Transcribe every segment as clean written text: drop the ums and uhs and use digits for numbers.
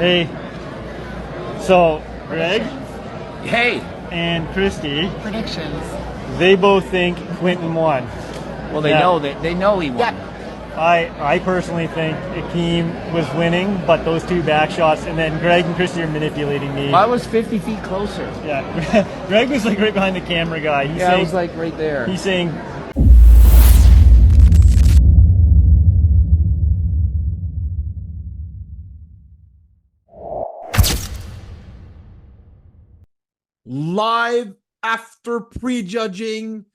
Hey, so Greg Hey. and Christy, Predictions. they both think Quinton won. Well, they Yeah. know they know he won. I personally think Akim was winning, but those two back shots, and then Greg and Christy are manipulating me. I was 50 feet closer. Yeah, Greg was like right behind the camera guy. He's Yeah, I saying, was like right there. he's saying, Live after prejudging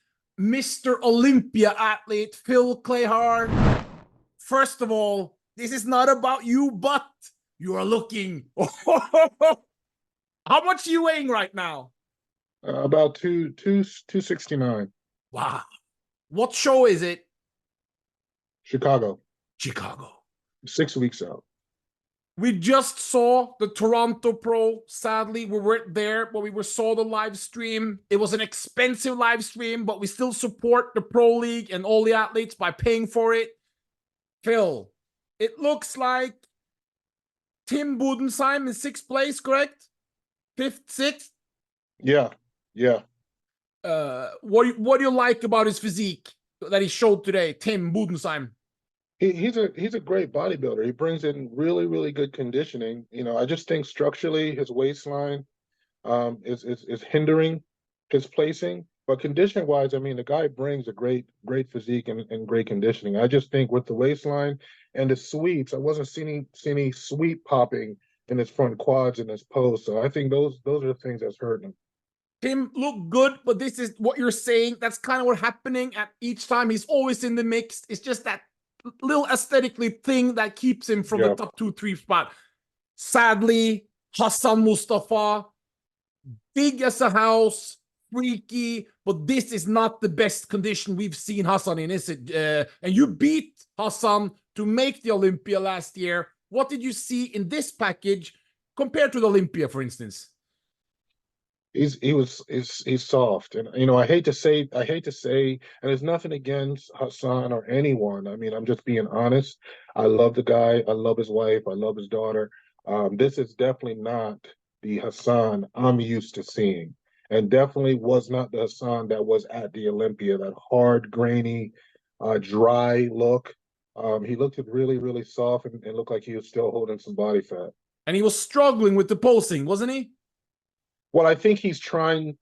Mr. Olympia athlete Phil Clahar. First of all, this is not about you, but you are looking. How much are you weighing right now? About 269. Wow. What show is it? Chicago. Chicago. 6 weeks out. We just saw the Toronto Pro. Sadly, we weren't there, but we saw the live stream. It was an expensive live stream, but we still support the Pro League and all the athletes by paying for it. Phil, it looks like Tim Budesheim in 6th place, correct? 5th, 6th? Yeah. What do you like about his physique that he showed today, Tim Budesheim? He's a great bodybuilder. He brings in really good conditioning. You know, I just think structurally his waistline is hindering his placing. But condition wise, I mean, the guy brings a great physique and great conditioning. I just think with the waistline and the sweeps, I wasn't seeing any sweep popping in his front quads and his pose. So I think those are the things that's hurting him. Tim looked good, but this is what you're saying. That's kind of what's happening at each time. He's always in the mix. It's just that little aesthetically thing that keeps him from the top 2-3 spot. Sadly, Hassan Mostafa, big as a house, freaky, but this is not the best condition we've seen Hassan in, is it? And you beat Hassan to make the Olympia last year. What did you see in this package compared to the Olympia, for instance? He's soft, and you know, I hate to say, and there's nothing against Hassan or anyone. I mean, I'm just being honest. I love the guy. I love his wife. I love his daughter. This is definitely not the Hassan I'm used to seeing, and definitely was not the Hassan that was at the Olympia. That hard, grainy, dry look. He looked really soft and looked like he was still holding some body fat. And he was struggling with the posing, wasn't he? Well, I think he's trying.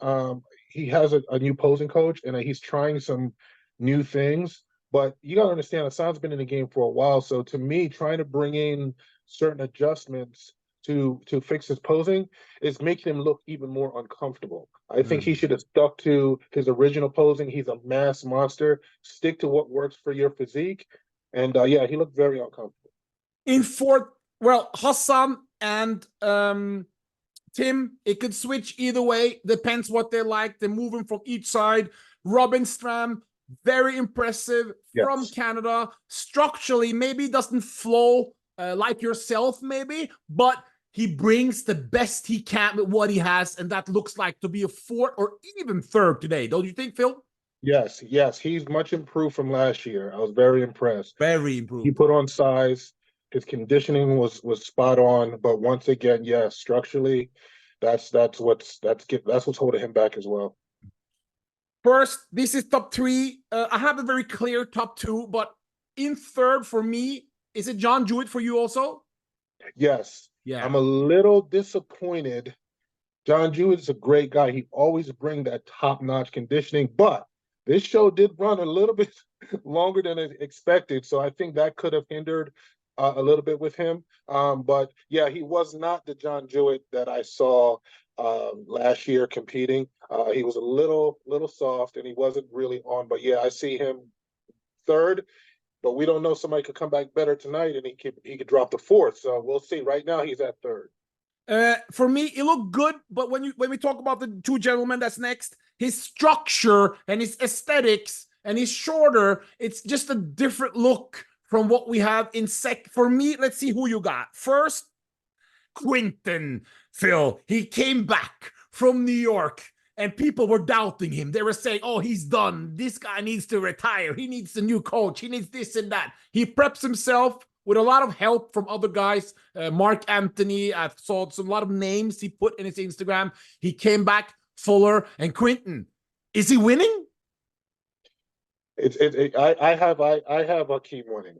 He has a new posing coach, and he's trying some new things. But you got to understand, Hassan's been in the game for a while. So to me, trying to bring in certain adjustments to fix his posing is making him look even more uncomfortable. I think he should have stuck to his original posing. He's a mass monster. Stick to what works for your physique. And yeah, he looked very uncomfortable. In 4th, well, Hassan and Tim, it could switch either way. Depends what they like. They're moving from each side. Robin Stram, very impressive from Canada. Structurally, maybe doesn't flow like yourself, maybe, but he brings the best he can with what he has, and that looks like to be a 4th or even 3rd today. Don't you think, Phil? Yes. He's much improved from last year. I was very impressed. Very improved. He put on size. His conditioning was spot on, but once again, yes, structurally, that's what's holding him back as well. First, this is top 3. I have a very clear top 2, but in 3rd for me, is it John Jewett for you also? Yes. Yeah. I'm a little disappointed. John Jewett's a great guy. He always brings that top-notch conditioning, but this show did run a little bit longer than expected, so I think that could have hindered a little bit with him. But yeah, he was not the John Jewett that I saw last year competing. He was a little soft and he wasn't really on. But yeah, I see him 3rd. But we don't know, somebody could come back better tonight and he could drop the 4th. So we'll see. Right now he's at 3rd. For me, it looked good, but when we talk about the 2 gentlemen that's next, his structure and his aesthetics, and he's shorter, it's just a different look from what we have in For me, let's see who you got. First, Quinton. Phil, he came back from New York and people were doubting him. They were saying, oh, he's done. This guy needs to retire. He needs a new coach. He needs this and that. He preps himself with a lot of help from other guys. Mark Anthony, I saw a lot of names he put in his Instagram. He came back fuller. And Quinton, is he winning? I have Akim winning.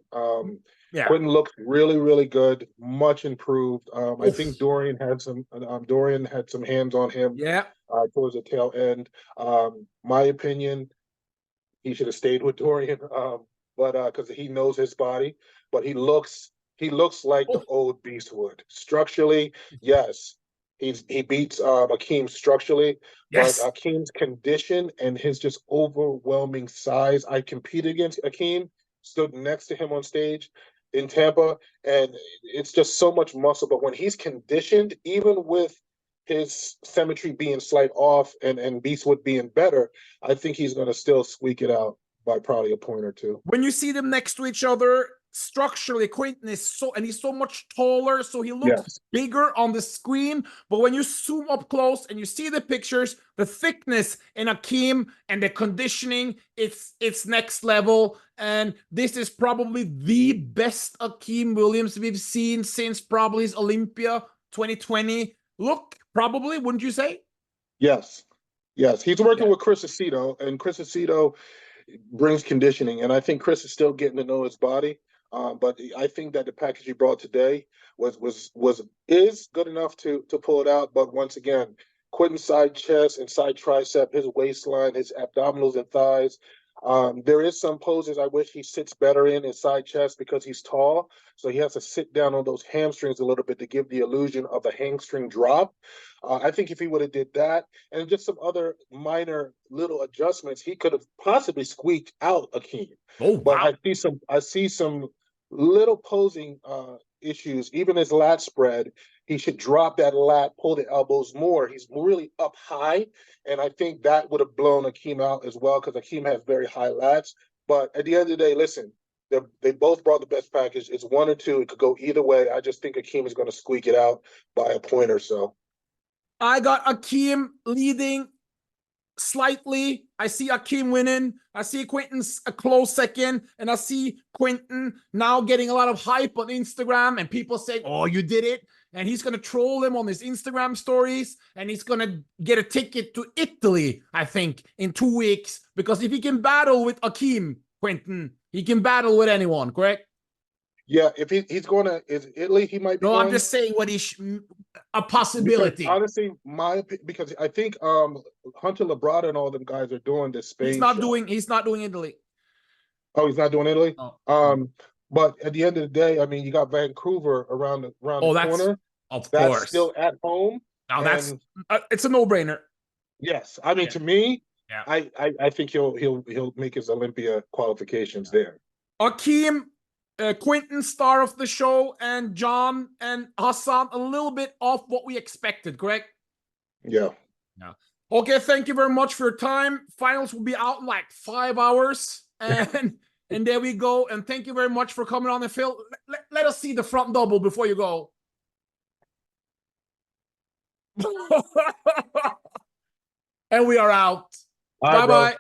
Yeah. Quinton looked really, really good, much improved. I think Dorian had some hands on him. Yeah. Towards the tail end. My opinion, he should have stayed with Dorian, but because he knows his body. But he looks like the old Beast would. Structurally, yes. He beats Akim structurally, Yes. but Akim's condition and his just overwhelming size. I competed against Akim, stood next to him on stage in Tampa, and it's just so much muscle. But when he's conditioned, even with his symmetry being slight off and Beastwood being better, I think he's going to still squeak it out by probably a point or two. When you see them next to each other, structurally, Quinton is he's so much taller, so he looks bigger on the screen. But when you zoom up close and you see the pictures, the thickness in Akim and the conditioning, it's next level. And this is probably the best Akim Williams we've seen since probably his Olympia 2020 look, probably, wouldn't you say? Yes. He's working with Chris Aceto, and Chris Aceto brings conditioning, and I think Chris is still getting to know his body. But I think that the package he brought today is good enough to pull it out. But once again, Quinton's side chest and side tricep, his waistline, his abdominals and thighs. There is some poses I wish he sits better in his side chest because he's tall. So he has to sit down on those hamstrings a little bit to give the illusion of a hamstring drop. I think if he would have did that and just some other minor little adjustments, he could have possibly squeaked out Akim. Oh, wow. But I see some little posing issues. Even his lat spread, he should drop that lat, pull the elbows more. He's really up high, and I think that would have blown Akim out as well because Akim has very high lats. But at the end of the day, listen, they both brought the best package. It's 1 or 2. It could go either way. I just think Akim is going to squeak it out by a point or so. I got Akim leading slightly. I see Akim winning. I see Quinton's a close second, and I see Quinton now getting a lot of hype on Instagram and people saying, "Oh, you did it." And he's going to troll him on his Instagram stories, and he's going to get a ticket to Italy, I think, in 2 weeks, because if he can battle with Akim, Quinton, he can battle with anyone, correct? Yeah, if he's going to Italy, he might be. No, I'm just saying what a possibility. Because, honestly, because I think Hunter Labrada and all them guys are doing this Spain. He's not doing Italy. Oh, he's not doing Italy. Oh. But at the end of the day, I mean, you got Vancouver around the corner. Of that's course. Still at home. Now that's it's a no-brainer. Yes, I mean to me, yeah. I think he'll make his Olympia qualifications there. Akim, Quinton, star of the show, and John and Hassan a little bit off what we expected, correct? Yeah. Okay, thank you very much for your time. Finals will be out in like 5 hours, and there we go. And thank you very much for coming on. And Phil, let us see the front double before you go. And we are out. Bye-bye.